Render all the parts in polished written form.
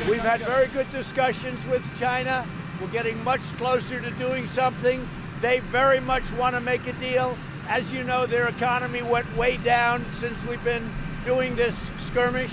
We've had very good discussions with China. We're getting much closer to doing something. They very much want to make a deal. As you know, their economy went way down since we've been doing this skirmish.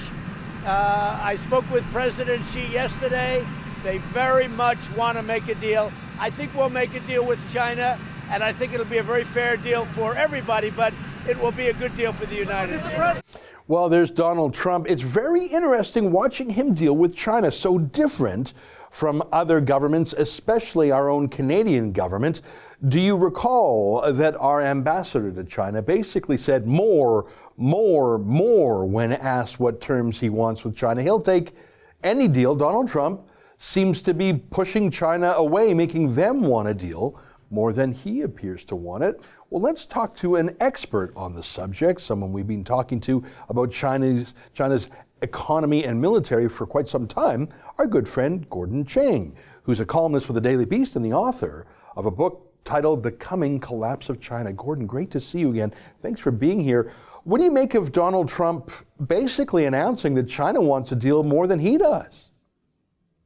I spoke with President Xi yesterday. They very much want to make a deal. I think we'll make a deal with China, and I think it'll be a very fair deal for everybody, but it will be a good deal for the United States. Well, there's Donald Trump. It's very interesting watching him deal with China, so different from other governments, especially our own Canadian government. Do you recall that our ambassador to China basically said more when asked what terms he wants with China? He'll take any deal. Donald Trump seems to be pushing China away, making them want a deal more than he appears to want it. Well, let's talk to an expert on the subject, someone we've been talking to about China's economy and military for quite some time, our good friend Gordon Chang, who's a columnist with the Daily Beast and the author of a book titled The Coming Collapse of China. Gordon, great to see you again. Thanks for being here. What do you make of Donald Trump basically announcing that China wants a deal more than he does?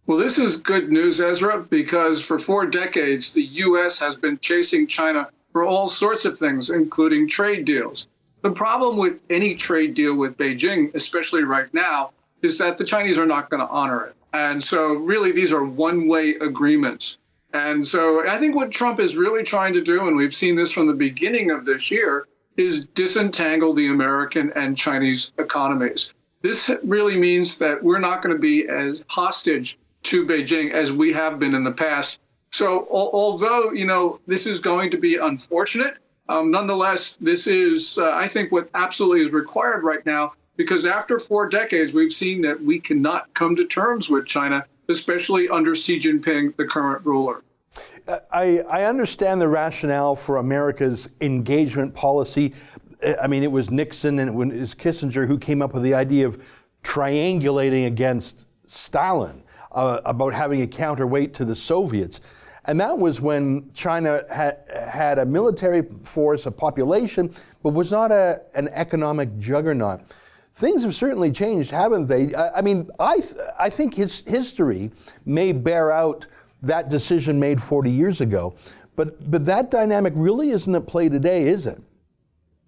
Well, this is good news, Ezra, because for 4 decades, the U.S. has been chasing China for all sorts of things, including trade deals. The problem with any trade deal with Beijing, especially right now, is that the Chinese are not going to honor it. And so really, these are one-way agreements. And so I think what Trump is really trying to do, and we've seen this from the beginning of this year, is disentangle the American and Chinese economies. This really means that we're not going to be as hostage to Beijing as we have been in the past. So although, this is going to be unfortunate, nonetheless, this is, I think, what absolutely is required right now, because after 4 decades, we've seen that we cannot come to terms with China, especially under Xi Jinping, the current ruler. I understand the rationale for America's engagement policy. I mean, it was Nixon and it was Kissinger who came up with the idea of triangulating against Stalin, about having a counterweight to the Soviets. And that was when China had a military force, a population, but was not an economic juggernaut. Things have certainly changed, haven't they? I mean, I think his history may bear out that decision made 40 years ago, but that dynamic really isn't at play today, is it?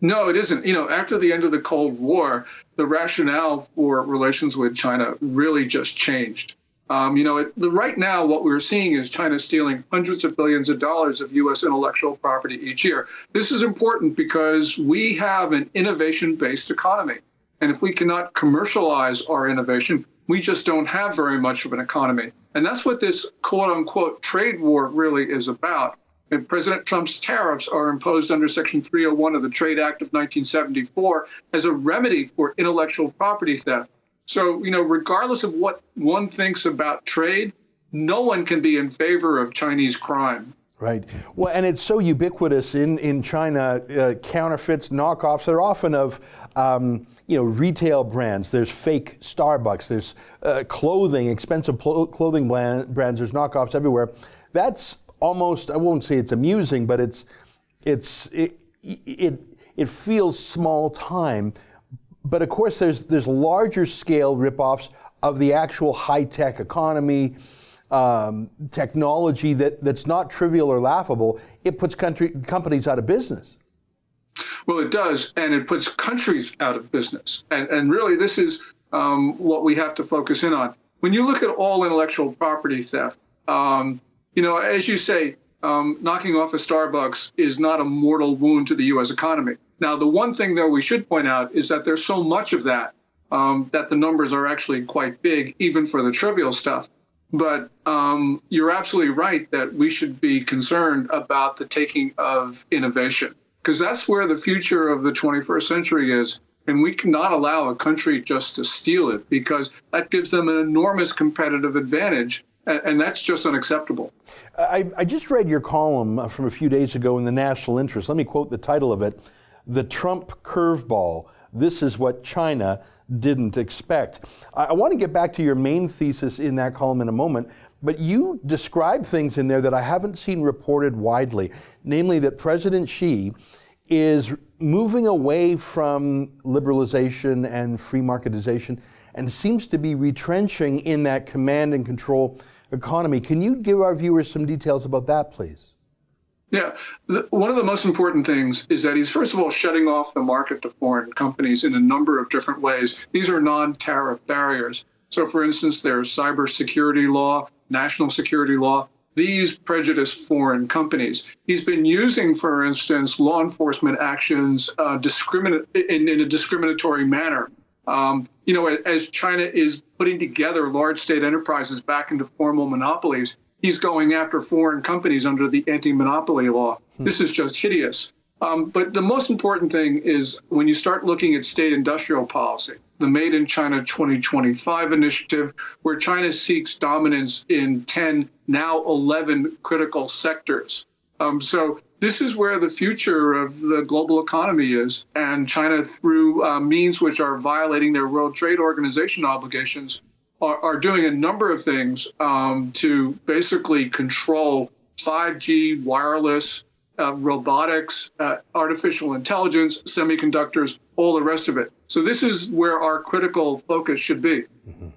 No, it isn't. After the end of the Cold War, the rationale for relations with China really just changed. Right now, what we're seeing is China stealing hundreds of billions of dollars of U.S. intellectual property each year. This is important because we have an innovation-based economy. And if we cannot commercialize our innovation, we just don't have very much of an economy. And that's what this quote-unquote trade war really is about. And President Trump's tariffs are imposed under Section 301 of the Trade Act of 1974 as a remedy for intellectual property theft. So, regardless of what one thinks about trade, no one can be in favor of Chinese crime. Right. Well, and it's so ubiquitous in China, counterfeits, knockoffs. They're often of, retail brands. There's fake Starbucks. There's clothing, expensive clothing brands. There's knockoffs everywhere. That's almost, I won't say it's amusing, but it feels small time. But of course, there's larger scale ripoffs of the actual high-tech economy, technology that's not trivial or laughable. It puts companies out of business. Well, it does, and it puts countries out of business. And really, this is what we have to focus in on. When you look at all intellectual property theft, as you say, knocking off a Starbucks is not a mortal wound to the U.S. economy. Now, the one thing, though, we should point out is that there's so much of that that the numbers are actually quite big, even for the trivial stuff. But you're absolutely right that we should be concerned about the taking of innovation, because that's where the future of the 21st century is. And we cannot allow a country just to steal it, because that gives them an enormous competitive advantage. And that's just unacceptable. I just read your column from a few days ago in the National Interest. Let me quote the title of it: "The Trump Curveball. This is what China didn't expect." I want to get back to your main thesis in that column in a moment, but you describe things in there that I haven't seen reported widely, namely that President Xi is moving away from liberalization and free marketization and seems to be retrenching in that command and control economy. Can you give our viewers some details about that, please? Yeah, one of the most important things is that he's, first of all, shutting off the market to foreign companies in a number of different ways. These are non-tariff barriers. So, for instance, there's cybersecurity law, national security law. These prejudice foreign companies. He's been using, for instance, law enforcement actions in a discriminatory manner. As China is putting together large state enterprises back into formal monopolies, he's going after foreign companies under the anti-monopoly law. This is just hideous. But the most important thing is when you start looking at state industrial policy, the Made in China 2025 initiative, where China seeks dominance in 10, now 11 critical sectors. So this is where the future of the global economy is. And China, through means which are violating their World Trade Organization obligations, are doing a number of things to basically control 5G, wireless, robotics, artificial intelligence, semiconductors, all the rest of it. So this is where our critical focus should be. Mm-hmm.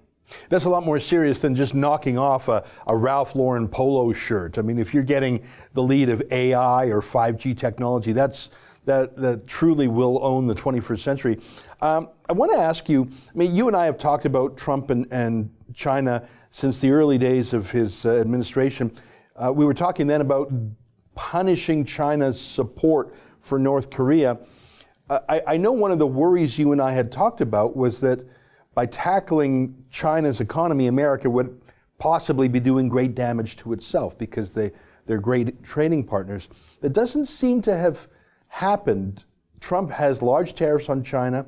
That's a lot more serious than just knocking off a Ralph Lauren polo shirt. I mean, if you're getting the lead of AI or 5G technology, that truly will own the 21st century. I want to ask you, I mean, you and I have talked about Trump and China since the early days of his administration. We were talking then about punishing China's support for North Korea. I know one of the worries you and I had talked about was that by tackling China's economy, America would possibly be doing great damage to itself because they're great trading partners. That doesn't seem to have happened. Trump has large tariffs on China.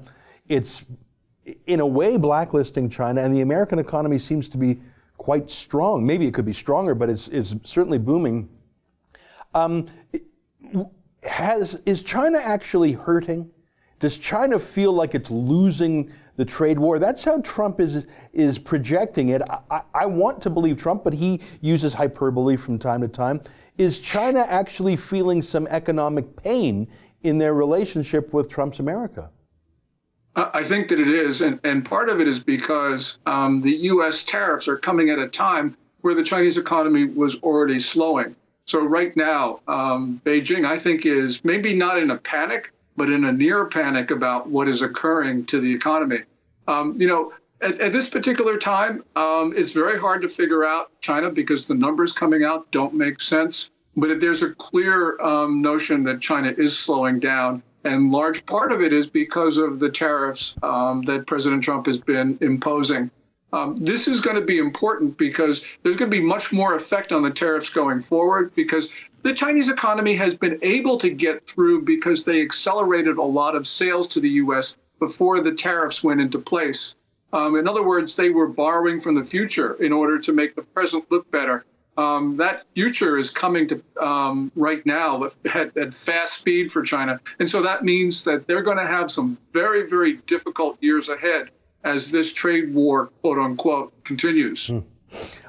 It's, in a way, blacklisting China, and the American economy seems to be quite strong. Maybe it could be stronger, but it's certainly booming. Is China actually hurting? Does China feel like it's losing the trade war? That's how Trump is projecting it. I want to believe Trump, but he uses hyperbole from time to time. Is China actually feeling some economic pain in their relationship with Trump's America? I think that it is, and part of it is because the U.S. tariffs are coming at a time where the Chinese economy was already slowing. So right now, Beijing, I think, is maybe not in a panic, but in a near panic about what is occurring to the economy. At this particular time, it's very hard to figure out China because the numbers coming out don't make sense. But there's a clear notion that China is slowing down. And large part of it is because of the tariffs that President Trump has been imposing. This is going to be important because there's going to be much more effect on the tariffs going forward because the Chinese economy has been able to get through because they accelerated a lot of sales to the U.S. before the tariffs went into place. In other words, they were borrowing from the future in order to make the present look better. That future is coming to right now at fast speed for China. And so that means that they're going to have some very, very difficult years ahead as this trade war, quote unquote, continues.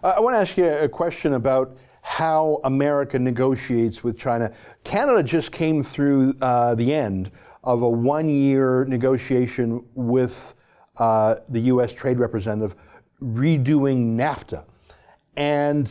I want to ask you a question about how America negotiates with China. Canada just came through the end of a one-year negotiation with the U.S. Trade Representative redoing NAFTA. And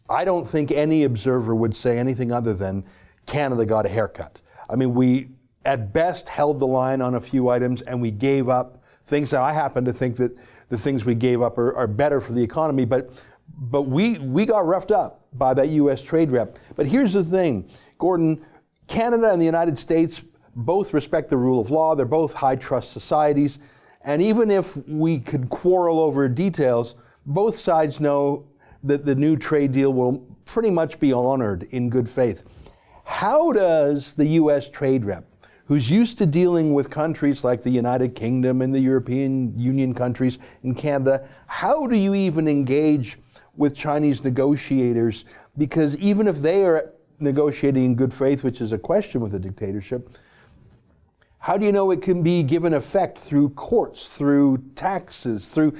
I don't think any observer would say anything other than Canada got a haircut. I mean, we at best held the line on a few items and we gave up things. Now, I happen to think that the things we gave up are better for the economy, but we got roughed up by that U.S. trade rep. But here's the thing, Gordon, Canada and the United States both respect the rule of law. They're both high trust societies. And even if we could quarrel over details, both sides know that the new trade deal will pretty much be honored in good faith. How does the U.S. trade rep, who's used to dealing with countries like the United Kingdom and the European Union countries and Canada, how do you even engage with Chinese negotiators? Because even if they are negotiating in good faith, which is a question with a dictatorship, how do you know it can be given effect through courts, through taxes, through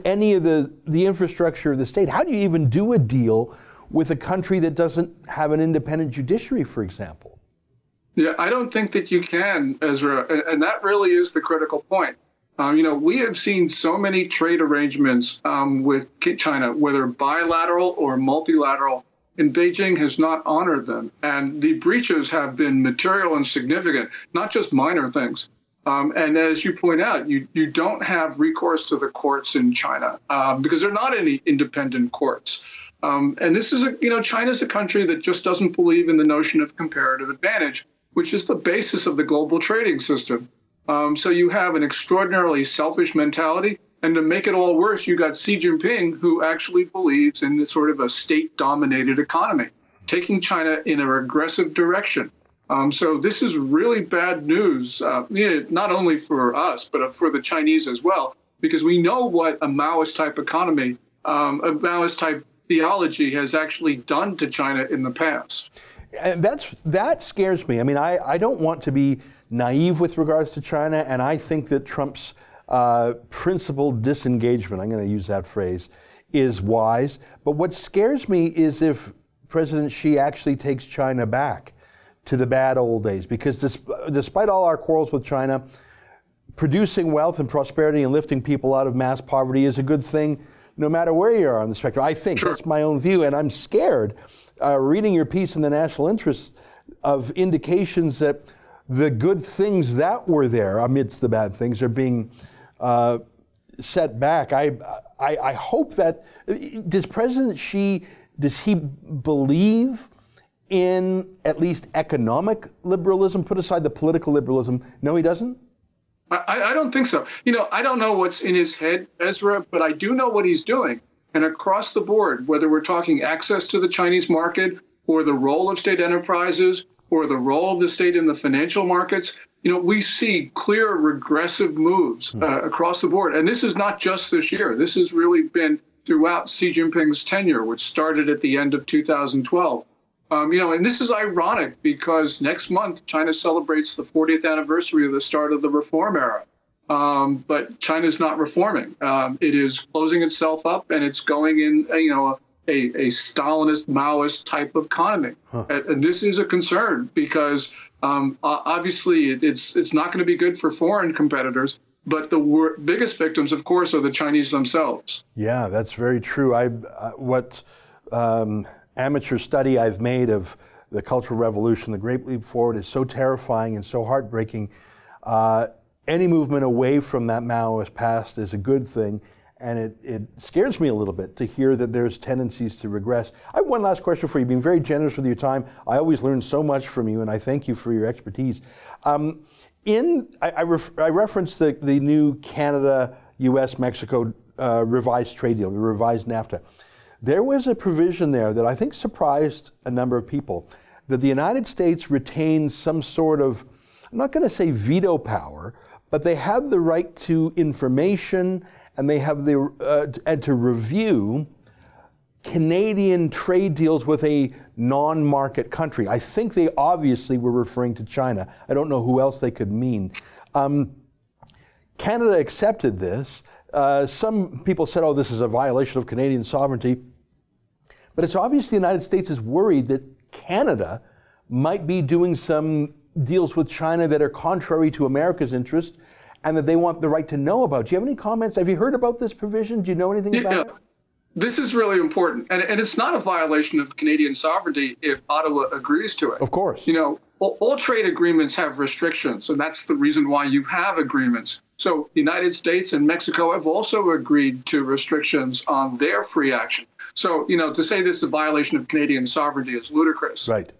any of the infrastructure of the state? How do you even do a deal with a country that doesn't have an independent judiciary, for example? Yeah, I don't think that you can, Ezra, and that really is the critical point. We have seen so many trade arrangements with China, whether bilateral or multilateral, and Beijing has not honored them. And the breaches have been material and significant, not just minor things. And as you point out, you don't have recourse to the courts in China because there are not any independent courts. And this is China's a country that just doesn't believe in the notion of comparative advantage, which is the basis of the global trading system. So you have an extraordinarily selfish mentality. And to make it all worse, you got Xi Jinping, who actually believes in this sort of a state-dominated economy, taking China in a regressive direction. So this is really bad news, not only for us, but for the Chinese as well, because we know what a Maoist-type economy, a Maoist-type theology has actually done to China in the past. And that scares me. I mean, I don't want to be naive with regards to China, and I think that Trump's principled disengagement, I'm going to use that phrase, is wise. But what scares me is if President Xi actually takes China back to the bad old days, because despite all our quarrels with China, producing wealth and prosperity and lifting people out of mass poverty is a good thing no matter where you are on the spectrum. I think that's my own view, and I'm scared reading your piece in the National Interest of indications that the good things that were there amidst the bad things are being set back. I hope that, does President Xi, does he believe in at least economic liberalism? Put aside the political liberalism. No, he doesn't? I don't think so. I don't know what's in his head, Ezra, but I do know what he's doing. And across the board, whether we're talking access to the Chinese market or the role of state enterprises or the role of the state in the financial markets, we see clear regressive moves across the board. And this is not just this year. This has really been throughout Xi Jinping's tenure, which started at the end of 2012. And this is ironic because next month, China celebrates the 40th anniversary of the start of the reform era. But China's not reforming. It is closing itself up, and it's going in, a Stalinist, Maoist type of economy. And this is a concern because obviously it's not going to be good for foreign competitors. But the biggest victims, of course, are the Chinese themselves. Yeah, that's very true. What amateur study I've made of the Cultural Revolution, the Great Leap Forward, is so terrifying and so heartbreaking. Any movement away from that Maoist past is a good thing, and it scares me a little bit to hear that there's tendencies to regress. I have one last question for you. You've been very generous with your time. I always learn so much from you, and I thank you for your expertise. I referenced the new Canada, U.S., Mexico revised trade deal, the revised NAFTA. There was a provision there that I think surprised a number of people, that the United States retains some sort of, I'm not going to say veto power, but they have the right to information, and they have and to review Canadian trade deals with a non-market country. I think they obviously were referring to China. I don't know who else they could mean. Canada accepted this. Some people said, oh, this is a violation of Canadian sovereignty. But it's obvious the United States is worried that Canada might be doing some deals with China that are contrary to America's interest and that they want the right to know about. Do you have any comments? Have you heard about this provision? Do you know anything about it? This is really important. And it's not a violation of Canadian sovereignty if Ottawa agrees to it. Of course. All trade agreements have restrictions, and that's the reason why you have agreements. So the United States and Mexico have also agreed to restrictions on their free action. So, to say this is a violation of Canadian sovereignty is ludicrous. Right.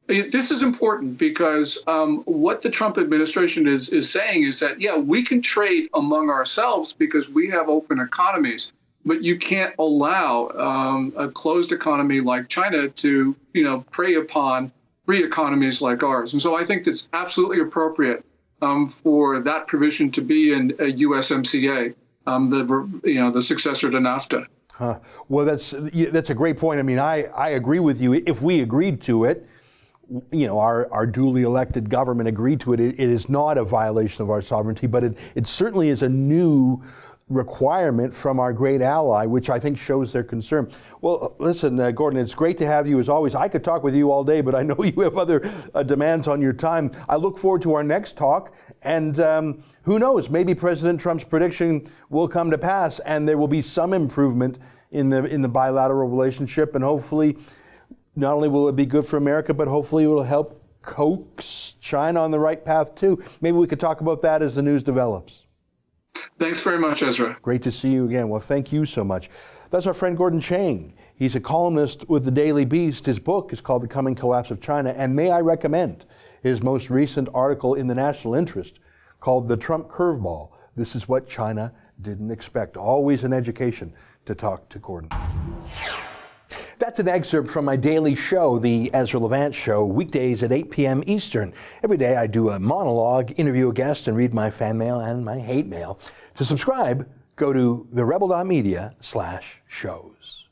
This is important because what the Trump administration is saying is that, yeah, we can trade among ourselves because we have open economies, but you can't allow a closed economy like China to, prey upon free economies like ours. And so I think it's absolutely appropriate for that provision to be in a USMCA, the successor to NAFTA. Well, that's a great point. I mean, I agree with you. If we agreed to it, our duly elected government agreed to it, it is not a violation of our sovereignty, but it certainly is a new requirement from our great ally, which I think shows their concern. Well, listen, Gordon, it's great to have you as always. I could talk with you all day, but I know you have other demands on your time. I look forward to our next talk, and who knows, maybe President Trump's prediction will come to pass, and there will be some improvement in the bilateral relationship, and hopefully, not only will it be good for America, but hopefully it will help coax China on the right path too. Maybe we could talk about that as the news develops. Thanks very much, Ezra. Great to see you again. Well, thank you so much. That's our friend Gordon Chang. He's a columnist with the Daily Beast. His book is called The Coming Collapse of China, and may I recommend his most recent article in the National Interest called The Trump Curveball. This is what China didn't expect. Always an education to talk to Gordon. That's an excerpt from my daily show, The Ezra Levant Show, weekdays at 8 p.m. Eastern. Every day I do a monologue, interview a guest, and read my fan mail and my hate mail. To subscribe, go to therebel.media/shows.